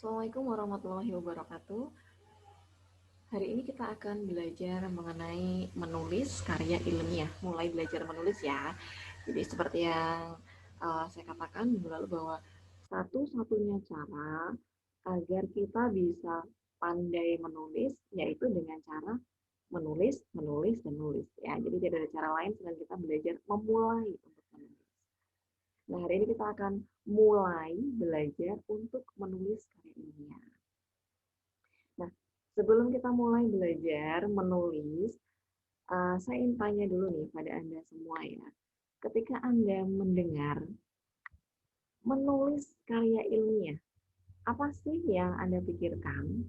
Assalamualaikum warahmatullahi wabarakatuh. Hari ini kita akan belajar mengenai menulis karya ilmiah. Mulai belajar menulis ya. Jadi seperti yang saya katakan minggu lalu bahwa satu-satunya cara agar kita bisa pandai menulis yaitu dengan cara menulis, menulis, dan menulis ya. Jadi tidak ada cara lain selain kita belajar memulai untuk menulis. Nah, hari ini kita akan mulai belajar untuk menulis karya ilmiah. Nah, sebelum kita mulai belajar menulis, saya ingin tanya dulu nih pada Anda semua ya. Ketika Anda mendengar menulis karya ilmiah, apa sih yang Anda pikirkan?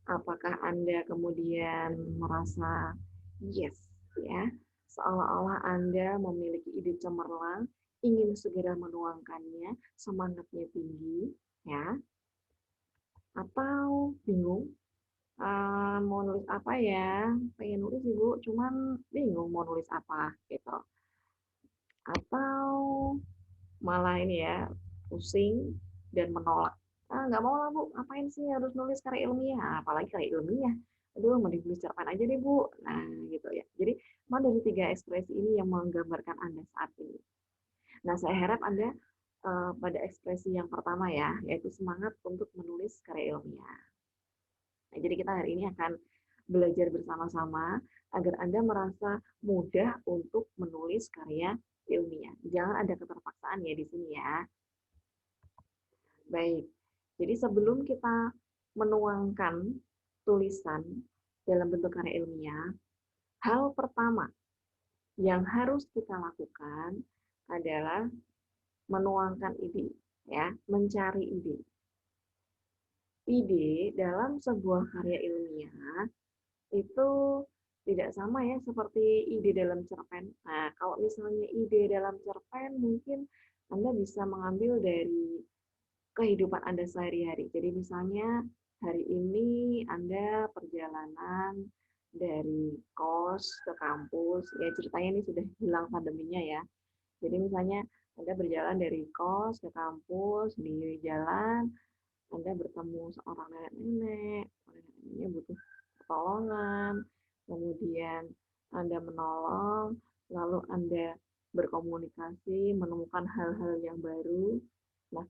Apakah Anda kemudian merasa yes, ya, seolah-olah Anda memiliki ide cemerlang, ingin segera menuangkannya, semangatnya tinggi, ya, atau bingung? Mau nulis apa ya? Pengen nulis ibu, cuman bingung mau nulis apa gitu. Atau malah ini ya, pusing dan menolak. Nggak mau lah bu, ngapain sih harus nulis karya ilmiah? Apalagi karya ilmiah. Aduh, mending tulis cerpen aja deh bu. Nah, gitu ya. Jadi, mana dari tiga ekspresi ini yang menggambarkan Anda saat ini? Nah, saya harap Anda pada ekspresi yang pertama ya, yaitu semangat untuk menulis karya ilmiah. Nah, jadi kita hari ini akan belajar bersama-sama agar Anda merasa mudah untuk menulis karya ilmiah. Jangan ada keterpaksaan ya di sini ya. Baik, jadi sebelum kita menuangkan tulisan dalam bentuk karya ilmiah, hal pertama yang harus kita lakukan adalah menuangkan ide, ya, mencari ide. Ide dalam sebuah karya ilmiah itu tidak sama ya seperti ide dalam cerpen. Nah, kalau misalnya ide dalam cerpen mungkin Anda bisa mengambil dari kehidupan Anda sehari-hari. Jadi misalnya hari ini Anda perjalanan dari kos ke kampus, ya ceritanya ini sudah hilang pandeminya ya. Jadi misalnya Anda berjalan dari kos ke kampus, di jalan Anda bertemu seorang nenek-nenek, neneknya butuh pertolongan, kemudian Anda menolong, lalu Anda berkomunikasi, menemukan hal-hal yang baru. Nah,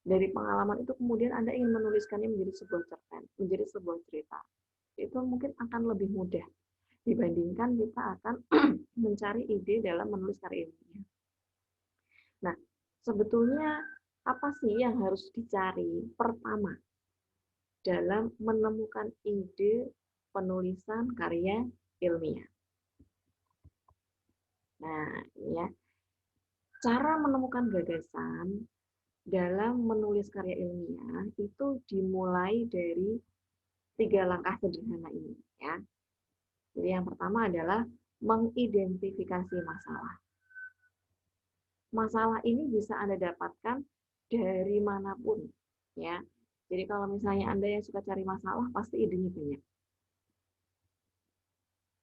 dari pengalaman itu kemudian Anda ingin menuliskannya menjadi sebuah cerpen, menjadi sebuah cerita. Itu mungkin akan lebih mudah dibandingkan kita akan mencari ide dalam menulis karya ilmiah. Nah, sebetulnya apa sih yang harus dicari pertama dalam menemukan ide penulisan karya ilmiah? Nah, ya, cara menemukan gagasan dalam menulis karya ilmiah itu dimulai dari tiga langkah sederhana ini, ya. Jadi yang pertama adalah mengidentifikasi masalah. Masalah ini bisa Anda dapatkan dari manapun, ya. Jadi kalau misalnya Anda yang suka cari masalah, pasti idenya banyak.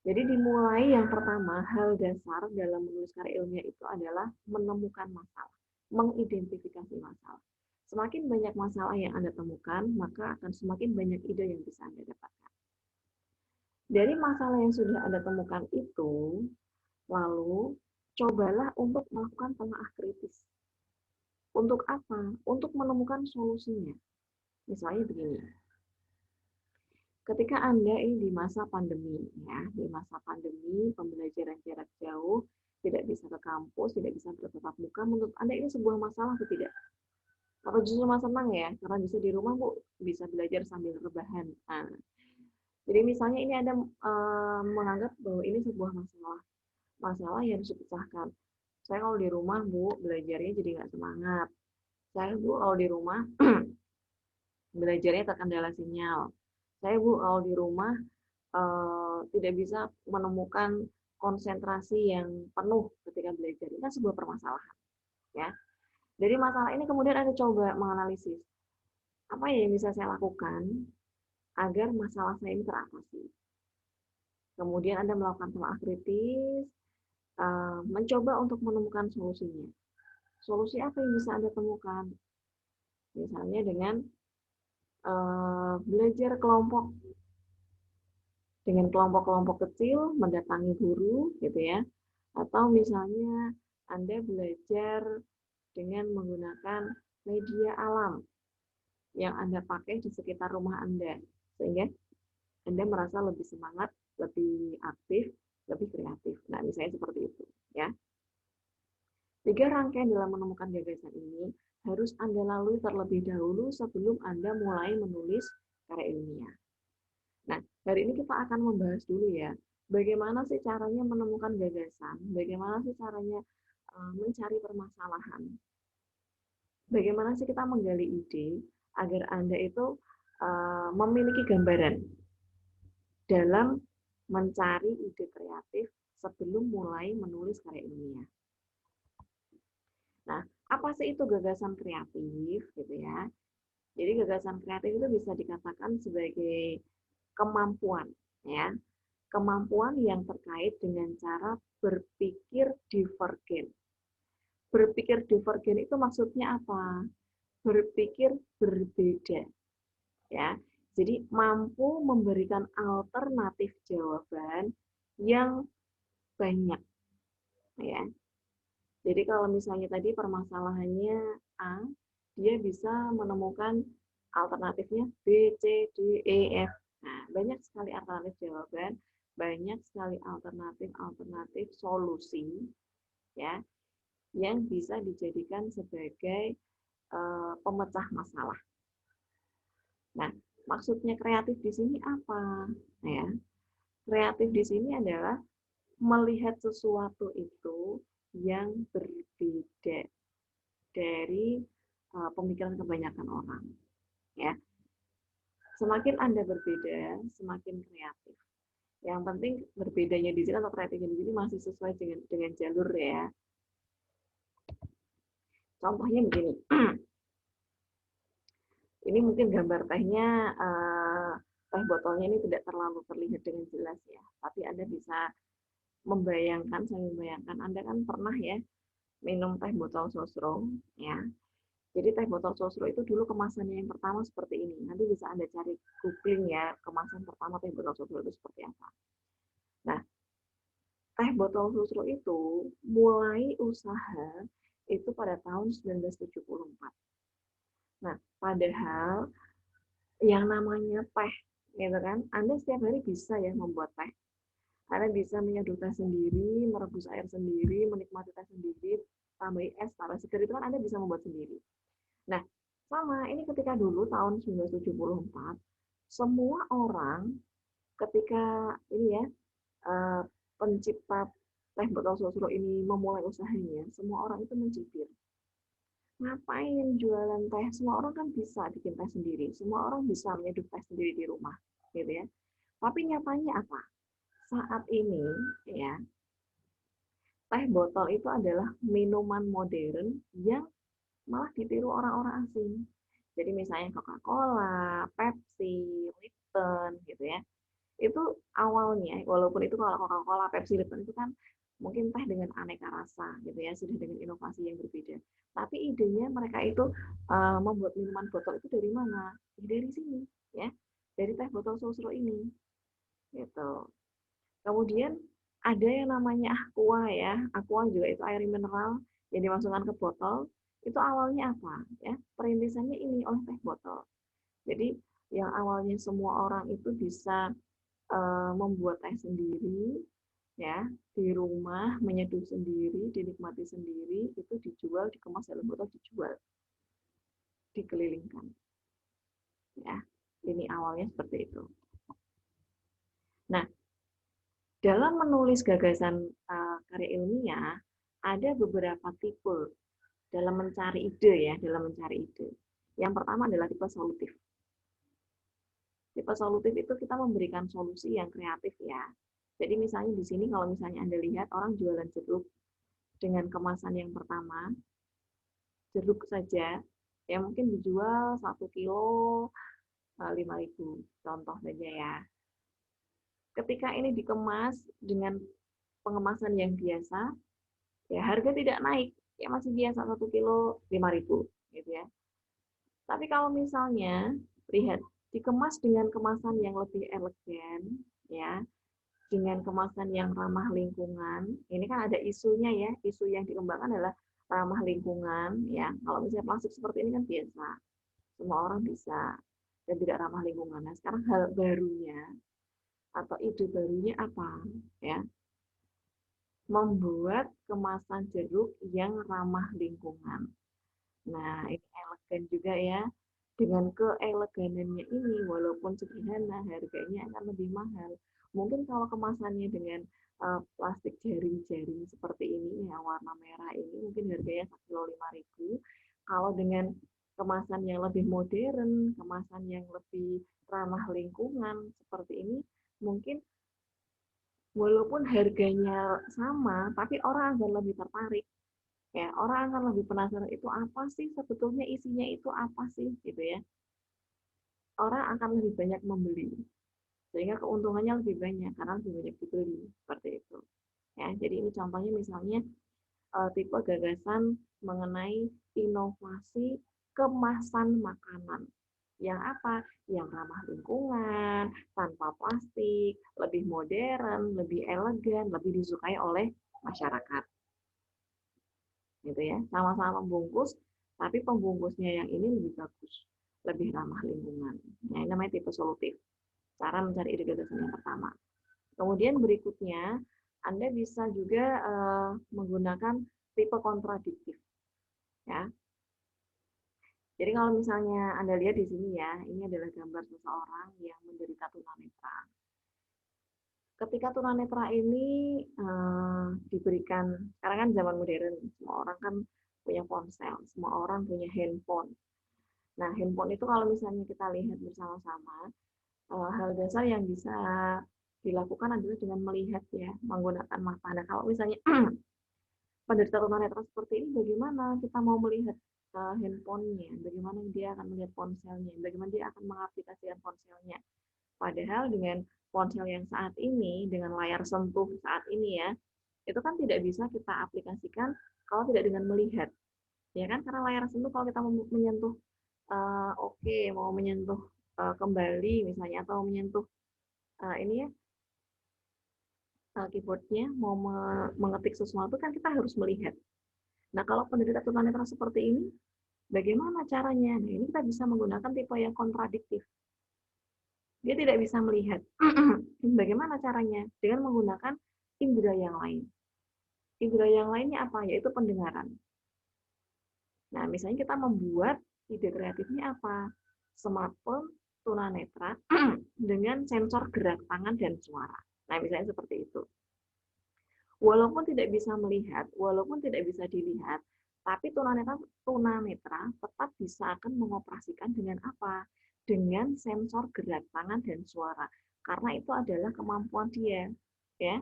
Jadi dimulai yang pertama, hal dasar dalam menulis karya ilmiah itu adalah menemukan masalah, mengidentifikasi masalah. Semakin banyak masalah yang Anda temukan, maka akan semakin banyak ide yang bisa Anda dapatkan. Dari masalah yang sudah Anda temukan itu, lalu cobalah untuk melakukan telah kritis. Untuk apa? Untuk menemukan solusinya. Misalnya begini, ketika Anda ini di masa pandemi, ya, di masa pandemi, pembelajaran jarak jauh, tidak bisa ke kampus, tidak bisa bertatap muka, menurut Anda ini sebuah masalah atau tidak? Atau justru malah senang ya, karena bisa di rumah, Bu, bisa belajar sambil rebahan. Nah, jadi misalnya ini Anda menganggap bahwa ini sebuah masalah, masalah yang harus dipecahkan. Saya kalau di rumah, Bu, belajarnya jadi nggak semangat. Saya, Bu, kalau di rumah, belajarnya terkendala sinyal. Saya, Bu, kalau di rumah, tidak bisa menemukan konsentrasi yang penuh ketika belajar. Ini kan sebuah permasalahan, ya. Dari masalah ini kemudian Anda coba menganalisis, apa ya yang bisa saya lakukan agar masalah saya ini teratasi. Kemudian Anda melakukan telah kritis, mencoba untuk menemukan solusinya. Solusi apa yang bisa Anda temukan? Misalnya dengan belajar kelompok dengan kelompok-kelompok kecil, mendatangi guru, gitu ya. Atau misalnya Anda belajar dengan menggunakan media alam yang Anda pakai di sekitar rumah Anda, sehingga Anda merasa lebih semangat, lebih aktif, lebih kreatif. Nah, misalnya seperti itu, ya. 3 rangkaian dalam menemukan gagasan ini harus Anda lalui terlebih dahulu sebelum Anda mulai menulis karya ilmiah. Nah, hari ini kita akan membahas dulu ya, bagaimana sih caranya menemukan gagasan, bagaimana sih caranya mencari permasalahan, bagaimana sih kita menggali ide agar Anda itu memiliki gambaran dalam mencari ide kreatif sebelum mulai menulis karya ilmiah. Nah, apa sih itu gagasan kreatif gitu ya? Jadi gagasan kreatif itu bisa dikatakan sebagai kemampuan ya, kemampuan yang terkait dengan cara berpikir divergen. Berpikir divergen itu maksudnya apa? Berpikir berbeda ya. Jadi mampu memberikan alternatif jawaban yang banyak ya. Jadi kalau misalnya tadi permasalahannya A, dia bisa menemukan alternatifnya B, C, D, E, F. Nah, banyak sekali alternatif jawaban, banyak sekali alternatif solusi ya yang bisa dijadikan sebagai pemecah masalah. Nah, maksudnya kreatif di sini apa? Ya, kreatif di sini adalah melihat sesuatu itu yang berbeda dari pemikiran kebanyakan orang. Ya, semakin Anda berbeda, semakin kreatif. Yang penting berbedanya di sini atau kreatifnya di sini masih sesuai dengan jalur ya. Contohnya begini. Ini mungkin gambar tehnya, teh botolnya ini tidak terlalu terlihat dengan jelas ya. Tapi Anda bisa membayangkan, saya membayangkan Anda kan pernah ya minum teh botol sosro ya. Jadi teh botol sosro itu dulu kemasannya yang pertama seperti ini. Nanti bisa Anda cari googling ya, kemasan pertama teh botol sosro itu seperti apa. Nah, teh botol sosro itu mulai usaha itu pada tahun 1974. Nah, padahal yang namanya teh, gitu kan, Anda setiap hari bisa ya membuat teh. Anda bisa menyeduh teh sendiri, merebus air sendiri, menikmati teh sendiri, tambah es, tambah seger, itu kan Anda bisa membuat sendiri. Nah, sama, ini ketika dulu tahun 1974, semua orang ketika ini ya, pencipta teh botol sosro ini memulai usahanya, semua orang itu mencibir. Ngapain jualan teh? Semua orang kan bisa bikin teh sendiri. Semua orang bisa menyeduh teh sendiri di rumah, gitu ya. Tapi nyatanya apa? Saat ini, ya, teh botol itu adalah minuman modern yang malah ditiru orang-orang asing. Jadi misalnya Coca-Cola, Pepsi, Lipton, gitu ya. Itu awalnya, walaupun itu kalau Coca-Cola, Pepsi, Lipton itu kan mungkin teh dengan aneka rasa, gitu ya, sudah dengan inovasi yang berbeda. Tapi idenya mereka itu membuat minuman botol itu dari mana? Dari sini, ya, dari teh botol sosro ini, gitu. Kemudian ada yang namanya aqua ya, aqua juga itu air mineral yang dimasukkan ke botol. Itu awalnya apa? Ya, perintisannya ini oleh teh botol. Jadi yang awalnya semua orang itu bisa membuat teh sendiri, ya di rumah, menyeduh sendiri, dinikmati sendiri, itu dijual, dikemas dalam botol, dijual, dikelilingkan. Ya, ini awalnya seperti itu. Nah, dalam menulis gagasan karya ilmiah, ada beberapa tipe dalam mencari ide ya, dalam mencari ide. Yang pertama adalah tipe solutif. Tipe solutif itu kita memberikan solusi yang kreatif ya. Jadi misalnya di sini kalau misalnya Anda lihat orang jualan jeruk dengan kemasan yang pertama, jeruk saja, ya mungkin dijual 1 kilo 5.000, contoh saja ya. Ketika ini dikemas dengan pengemasan yang biasa, ya harga tidak naik, ya masih biasa 1 kilo 5.000, gitu ya. Tapi kalau misalnya Lihat, dikemas dengan kemasan yang lebih elegan, ya, dengan kemasan yang ramah lingkungan. Ini kan ada isunya ya, isu yang dikembangkan adalah ramah lingkungan, ya. Kalau misalnya plastik seperti ini kan biasa, semua orang bisa dan tidak ramah lingkungan. Nah, sekarang hal barunya atau ide barunya apa? Ya, membuat kemasan jeruk yang ramah lingkungan. Nah, ini elegan juga ya. Dengan keeleganannya ini, walaupun sederhana, harganya akan lebih mahal. Mungkin kalau kemasannya dengan plastik jaring-jaring seperti ini, yang warna merah ini, mungkin harganya 1 kilo 5.000. Kalau dengan kemasan yang lebih modern, kemasan yang lebih ramah lingkungan seperti ini, mungkin walaupun harganya sama, tapi orang akan lebih tertarik. Ya, orang akan lebih penasaran itu apa sih sebetulnya isinya itu apa sih gitu ya. Orang akan lebih banyak membeli sehingga keuntungannya lebih banyak karena lebih banyak dibeli seperti itu. Ya, jadi ini contohnya misalnya tipe gagasan mengenai inovasi kemasan makanan. Yang apa? Yang ramah lingkungan, tanpa plastik, lebih modern, lebih elegan, lebih disukai oleh masyarakat. Gitu ya. Sama-sama membungkus, tapi pembungkusnya yang ini lebih bagus, lebih ramah lingkungan. Nah, ini namanya tipe solutif. Cara mencari ide gagasan yang pertama. Kemudian berikutnya, Anda bisa juga menggunakan tipe kontradiktif. Ya. Jadi kalau misalnya Anda lihat di sini ya, ini adalah gambar seseorang yang menderita tunanetra. Ketika tunanetra ini diberikan, sekarang kan zaman modern, semua orang kan punya ponsel, semua orang punya handphone. Nah, handphone itu kalau misalnya kita lihat bersama-sama, hal dasar yang bisa dilakukan adalah dengan melihat ya, menggunakan mata. Nah, kalau misalnya penderita tunanetra seperti ini, bagaimana kita mau melihat handphonenya, bagaimana dia akan melihat ponselnya, bagaimana dia akan mengaplikasikan ponselnya. Padahal dengan ponsel yang saat ini, dengan layar sentuh saat ini ya, itu kan tidak bisa kita aplikasikan kalau tidak dengan melihat. Ya kan, karena layar sentuh kalau kita mau menyentuh, mau menyentuh kembali misalnya, atau menyentuh ini ya, keyboardnya, mau mengetik sesuatu kan kita harus melihat. Nah, kalau penderita tunanetra seperti ini, bagaimana caranya? Nah, ini kita bisa menggunakan tipe yang kontradiktif. Dia tidak bisa melihat. Bagaimana caranya? Dengan menggunakan indera yang lain. Indera yang lainnya apa? Yaitu pendengaran. Nah, misalnya kita membuat ide kreatifnya apa? Smartphone tunanetra dengan sensor gerak tangan dan suara. Nah, misalnya seperti itu. Walaupun tidak bisa melihat, walaupun tidak bisa dilihat, tapi tunanetra tetap bisa akan mengoperasikan dengan apa? Dengan sensor gerak tangan dan suara. Karena itu adalah kemampuan dia, ya.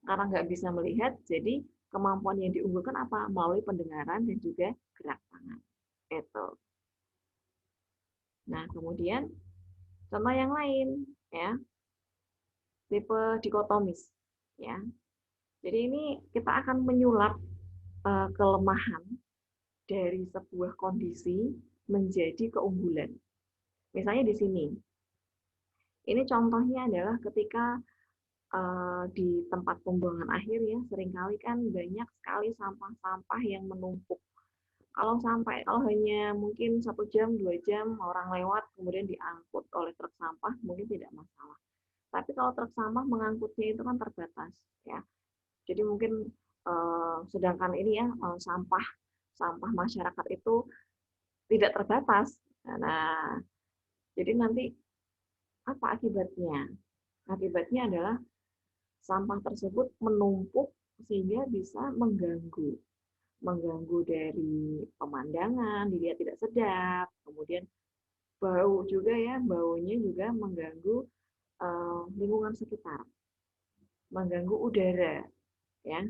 Karena nggak bisa melihat, jadi kemampuan yang diunggulkan apa? Melalui pendengaran dan juga gerak tangan. Itu. Nah, kemudian contoh yang lain, ya, tipe dikotomis, ya. Jadi ini kita akan menyulap kelemahan dari sebuah kondisi menjadi keunggulan. Misalnya di sini, ini contohnya adalah ketika di tempat pembuangan akhir ya, seringkali kan banyak sekali sampah-sampah yang menumpuk. Kalau hanya mungkin 1 jam, 2 jam orang lewat, kemudian diangkut oleh truk sampah, mungkin tidak masalah. Tapi kalau truk sampah mengangkutnya itu kan terbatas, ya. Jadi mungkin sedangkan ini ya sampah masyarakat itu tidak terbatas. Nah, jadi nanti apa akibatnya? Akibatnya adalah sampah tersebut menumpuk sehingga bisa mengganggu dari pemandangan, dilihat tidak sedap, kemudian bau juga ya, baunya juga mengganggu lingkungan sekitar, mengganggu udara, ya,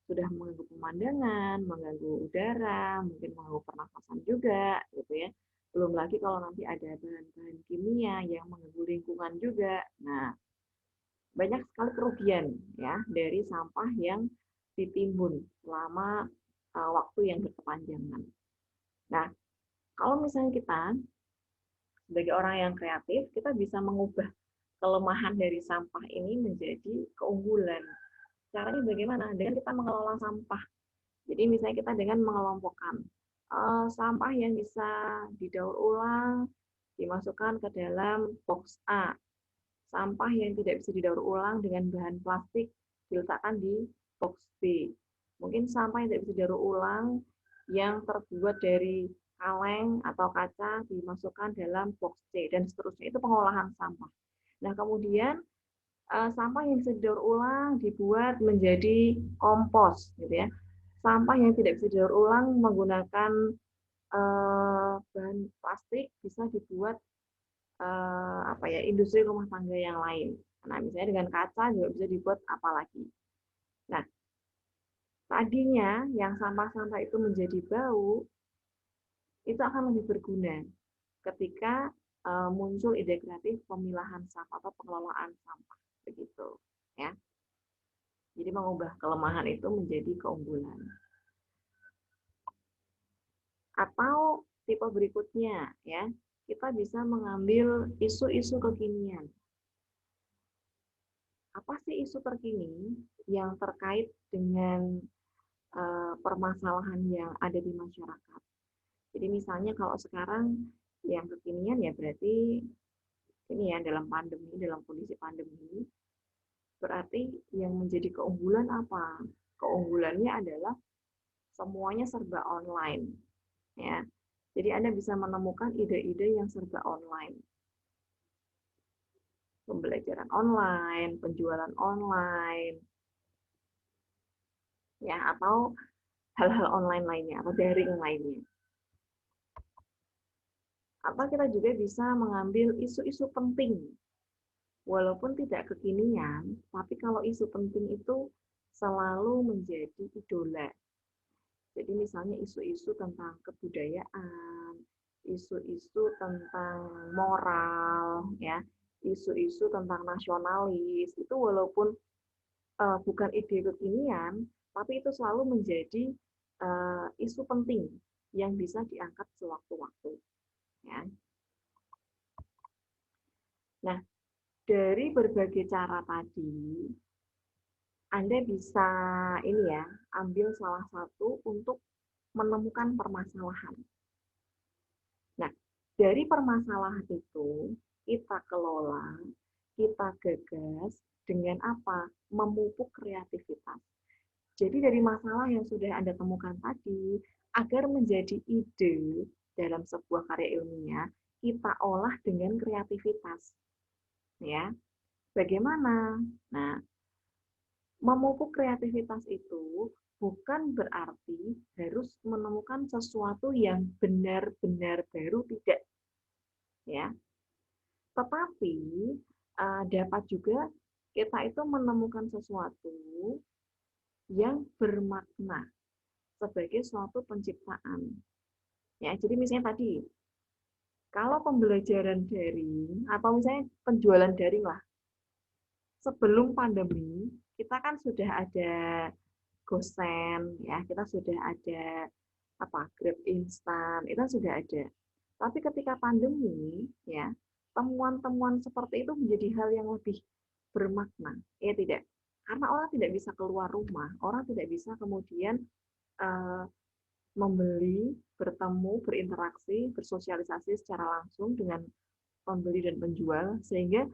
sudah mengganggu pemandangan, mengganggu udara, mungkin mengganggu pernafasan juga, gitu ya. Belum lagi kalau nanti ada bahan-bahan kimia yang mengganggu lingkungan juga. Nah, banyak sekali kerugian ya dari sampah yang ditimbun selama waktu yang berkepanjangan. Nah, kalau misalnya kita sebagai orang yang kreatif, kita bisa mengubah kelemahan dari sampah ini menjadi keunggulan. Caranya bagaimana? Dengan kita mengelola sampah. Jadi misalnya kita dengan mengelompokkan sampah yang bisa didaur ulang dimasukkan ke dalam box A. Sampah yang tidak bisa didaur ulang dengan bahan plastik diletakkan di box B. Mungkin sampah yang tidak bisa didaur ulang yang terbuat dari kaleng atau kaca dimasukkan dalam box C dan seterusnya. Itu pengolahan sampah. Nah, kemudian sampah yang bisa didaur ulang dibuat menjadi kompos gitu ya. Sampah yang tidak bisa didaur ulang menggunakan bahan plastik bisa dibuat apa ya, industri rumah tangga yang lain. Nah, misalnya dengan kaca juga bisa dibuat apa lagi. Nah, tadinya yang sampah-sampah itu menjadi bau, itu akan lebih berguna ketika muncul ide kreatif pemilahan sampah atau pengelolaan sampah begitu ya. Jadi mengubah kelemahan itu menjadi keunggulan. Atau tipe berikutnya ya, kita bisa mengambil isu-isu kekinian. Apa sih isu terkini yang terkait dengan permasalahan yang ada di masyarakat? Jadi misalnya kalau sekarang yang kekinian ya berarti ini ya dalam pandemi, dalam kondisi pandemi, berarti yang menjadi keunggulan apa? Keunggulannya adalah semuanya serba online, ya. Jadi Anda bisa menemukan ide-ide yang serba online. Pembelajaran online, penjualan online, ya, atau hal-hal online lainnya, atau daring lainnya. Atau kita juga bisa mengambil isu-isu penting. Walaupun tidak kekinian, tapi kalau isu penting itu selalu menjadi idola. Jadi misalnya isu-isu tentang kebudayaan, isu-isu tentang moral, ya, isu-isu tentang nasionalis, itu walaupun bukan ide kekinian, tapi itu selalu menjadi isu penting yang bisa diangkat sewaktu-waktu. Ya. Nah, dari berbagai cara tadi, Anda bisa ini ya, ambil salah satu untuk menemukan permasalahan. Nah, dari permasalahan itu kita kelola, kita gagas dengan apa? Memupuk kreativitas. Jadi dari masalah yang sudah Anda temukan tadi, agar menjadi ide dalam sebuah karya ilmiah, kita olah dengan kreativitas. Ya, bagaimana? Nah, memupuk kreativitas itu bukan berarti harus menemukan sesuatu yang benar-benar baru, tidak. Ya, tetapi dapat juga kita itu menemukan sesuatu yang bermakna sebagai suatu penciptaan. Ya, jadi misalnya tadi, kalau pembelajaran daring atau misalnya penjualan daring lah, sebelum pandemi kita kan sudah ada GoSend, ya, kita sudah ada apa Grab instan, itu sudah ada. Tapi ketika pandemi, ya, temuan-temuan seperti itu menjadi hal yang lebih bermakna, ya tidak? Karena orang tidak bisa keluar rumah, orang tidak bisa kemudian uh, membeli, bertemu, berinteraksi, bersosialisasi secara langsung dengan pembeli dan penjual, sehingga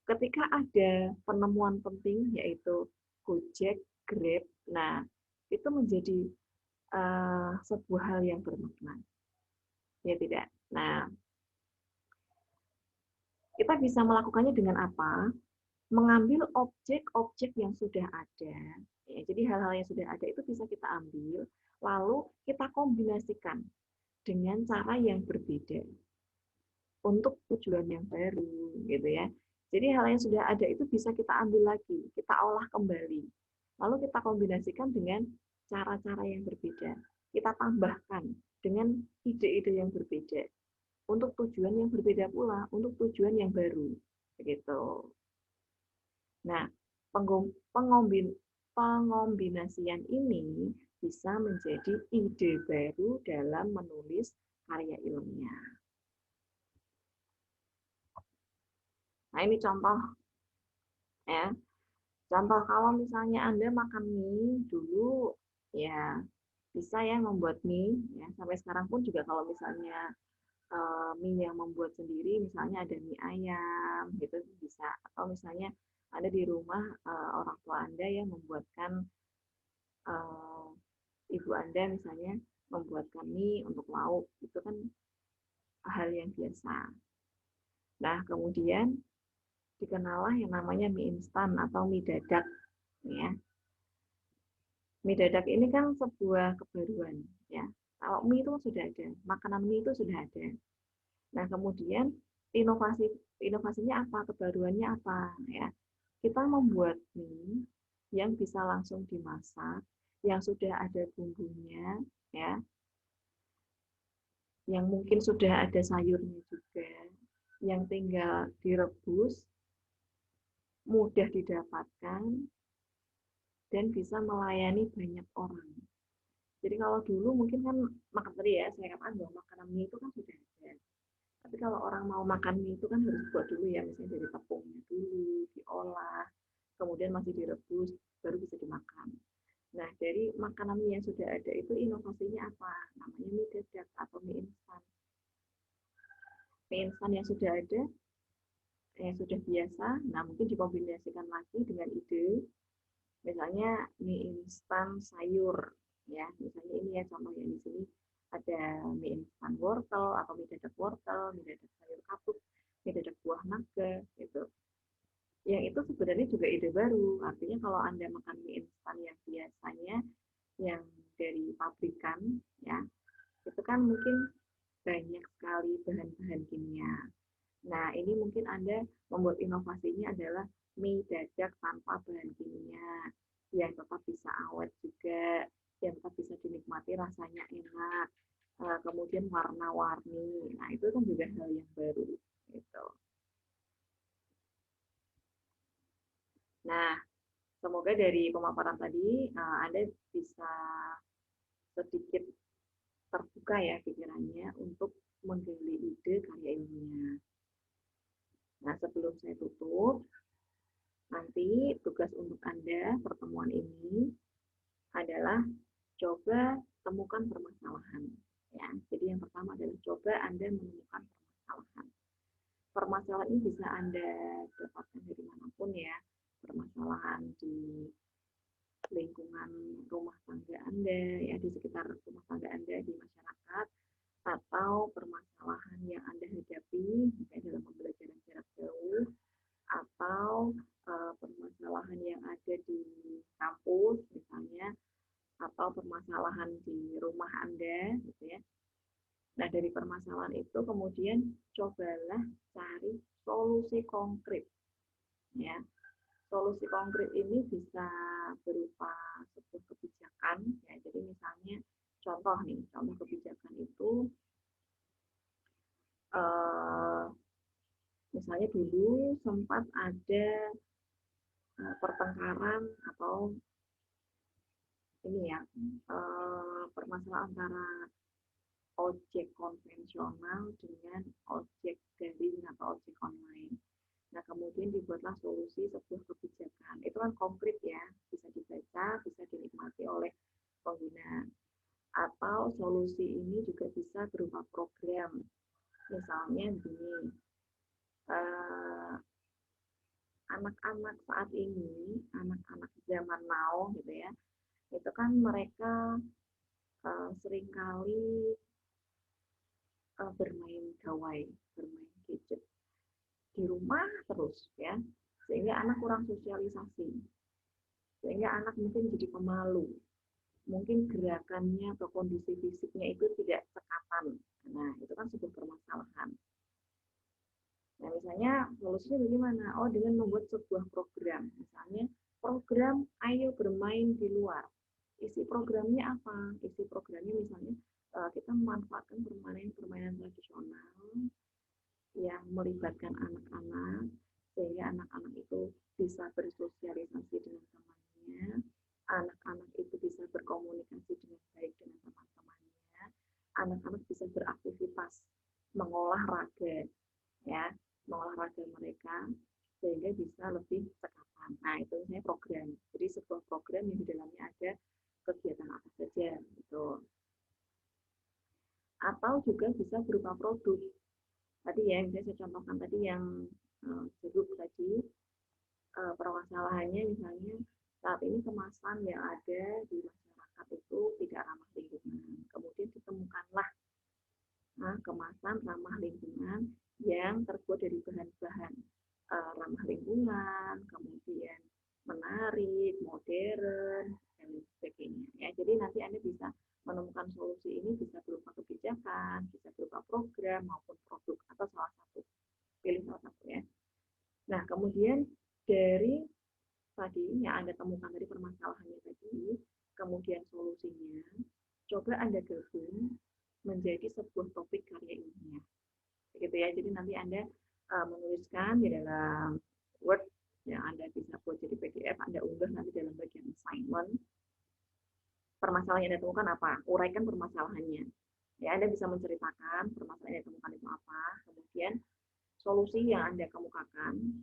ketika ada penemuan penting yaitu Gojek, Grab, nah itu menjadi sebuah hal yang bermakna, ya tidak? Nah, kita bisa melakukannya dengan apa? Mengambil objek-objek yang sudah ada. Ya, jadi hal-hal yang sudah ada itu bisa kita ambil, lalu kita kombinasikan dengan cara yang berbeda untuk tujuan yang baru, gitu ya. Jadi hal yang sudah ada itu bisa kita ambil lagi, kita olah kembali, lalu kita kombinasikan dengan cara-cara yang berbeda. Kita tambahkan dengan ide-ide yang berbeda untuk tujuan yang berbeda pula, untuk tujuan yang baru, begitu. Nah, pengombinasian ini bisa menjadi ide baru dalam menulis karya ilmiah. Nah, ini contoh ya. Contoh kalau misalnya Anda makan mie dulu, ya bisa ya membuat mie ya. Sampai sekarang pun juga kalau misalnya mie yang membuat sendiri, misalnya ada mie ayam gitu bisa. Atau misalnya ada di rumah orang tua Anda yang membuatkan eh, ibu Anda misalnya membuatkan mie untuk lauk, itu kan hal yang biasa. Nah, kemudian dikenallah yang namanya mie instan atau mie dadak ya. Mie dadak ini kan sebuah kebaruan ya. Kalau mie itu sudah ada, makanan mie itu sudah ada. Nah, kemudian inovasi inovasinya apa? Kebaruannya apa ya? Kita membuat mie yang bisa langsung dimasak, yang sudah ada bumbunya ya, yang mungkin sudah ada sayurnya juga, yang tinggal direbus, mudah didapatkan dan bisa melayani banyak orang. Jadi kalau dulu mungkin kan makan tadi ya, saya katakan bahwa makanan mie itu kan sudah ada. Tapi kalau orang mau makan mie itu kan harus buat dulu ya, misalnya dari tepungnya dulu, diolah, kemudian masih direbus, baru bisa dimakan. Nah, dari makanan mie yang sudah ada itu inovasinya apa? Namanya mie dadak atau mie instan. Mie instan yang sudah ada, yang sudah biasa, nah mungkin dikombinasikan lagi dengan ide, misalnya mie instan sayur, ya, misalnya ini ya contohnya di sini ada mie instan wortel atau mie dadak wortel, mie dadak sayur kabut, mie dadak buah naga, gitu. Yang itu sebenarnya juga ide baru, artinya kalau Anda makan mie instan yang biasanya, yang dari pabrikan, ya, itu kan mungkin banyak sekali bahan-bahan kimia. Nah, ini mungkin Anda membuat inovasinya adalah mie dadak tanpa bahan kimia, yang tetap bisa awet juga, yang tetap bisa dinikmati rasanya enak, kemudian warna-warni. Nah, itu kan juga hal yang baru. Gitu. Nah, semoga dari pemaparan tadi Anda bisa sedikit terbuka ya pikirannya untuk menggali ide karya ilmiah. Nah, sebelum saya tutup, nanti tugas untuk Anda pertemuan ini adalah coba temukan permasalahan. Ya, jadi yang pertama adalah coba Anda menemukan permasalahan. Permasalahan ini bisa Anda dapatkan dari manapun ya. Permasalahan di lingkungan rumah tangga Anda, ya di sekitar rumah tangga Anda di masyarakat, atau permasalahan yang Anda hadapi misalnya dalam pembelajaran jarak jauh, atau permasalahan yang ada di kampus misalnya, atau permasalahan di rumah Anda gitu ya. Nah, dari permasalahan itu kemudian cobalah cari solusi konkret ya. Solusi konkret ini bisa berupa sebuah kebijakan ya. Jadi misalnya contoh nih, contoh kebijakan itu eh, misalnya dulu sempat ada pertengkaran atau ini ya permasalahan antara ojek konvensional dengan ojek daring atau ojek online. Nah, kemudian dibuatlah solusi sebuah kebijakan. Itu kan konkret ya, bisa dibaca, bisa dinikmati oleh pengguna. Atau solusi ini juga bisa berupa program. Misalnya gini, eh, anak-anak saat ini, anak-anak zaman now gitu ya, itu kan mereka seringkali bermain gawai, bermain gadget di rumah terus ya, sehingga anak kurang sosialisasi, sehingga anak mungkin jadi pemalu, mungkin gerakannya atau kondisi fisiknya itu tidak sekatan. Nah, itu kan sebuah permasalahan. Nah, misalnya solusinya bagaimana? Oh, dengan membuat sebuah program. Misalnya program Ayo Bermain di Luar. Isi programnya apa? Isi programnya misalnya kita memanfaatkan permainan-permainan tradisional yang melibatkan anak-anak, sehingga anak-anak itu bisa bersosialisasi dengan temannya, anak-anak itu bisa berkomunikasi dengan baik dengan teman-temannya, anak-anak bisa beraktivitas mengolah raga, ya. mengolahraga mereka sehingga bisa lebih cekatan. Nah, itu sebenarnya program. Jadi sebuah program yang di dalamnya ada kegiatan apa saja gitu. Atau juga bisa berupa produk. Tadi ya, yang saya contohkan tadi yang jeruk tadi, permasalahannya misalnya saat ini kemasan yang ada di masyarakat itu tidak ramah lingkungan. Kemudian ditemukanlah kemasan ramah lingkungan yang terbuat dari bahan-bahan ramah lingkungan, kemudian menarik, modern, dan sebagainya. Ya, jadi nanti Anda bisa menemukan solusi ini bisa berupa kebijakan, bisa berupa program maupun produk atau salah satu. Pilih salah satu ya. Nah, kemudian dari tadi yang Anda temukan dari permasalahannya tadi, kemudian solusinya, coba Anda gabung menjadi sebuah topik karya ilmiah. Begitu ya. Jadi nanti Anda menuliskan di dalam Word yang Anda bisa buat jadi PDF, Anda unggah nanti dalam bagian assignment. Permasalahan yang Anda temukan apa? Uraikan permasalahannya. Ya, Anda bisa menceritakan permasalahan yang ditemukan itu apa, kemudian solusi yang Anda kemukakan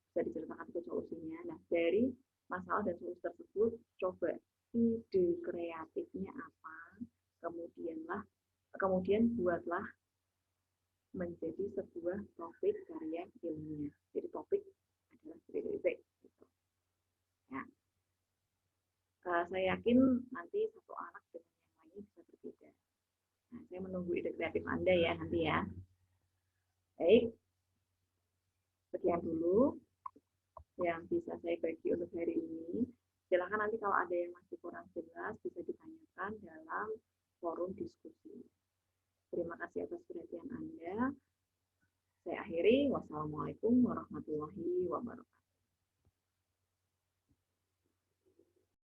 bisa diceritakan itu solusinya. Nah, dari masalah dan solusi tersebut, coba ide kreatifnya apa, kemudian buatlah menjadi sebuah topik karya ilmiah. Jadi topik adalah titik-titik. Gitu. Ya. Saya yakin nanti satu anak dengan yang lainnya bisa berbeda. Nah, saya menunggu ide kreatif Anda ya nanti ya. Baik, sekian dulu yang bisa saya bagi untuk hari ini. Silakan nanti kalau ada yang masih kurang jelas bisa ditanyakan dalam forum diskusi. Terima kasih atas perhatian Anda. Saya akhiri. Wassalamualaikum warahmatullahi wabarakatuh.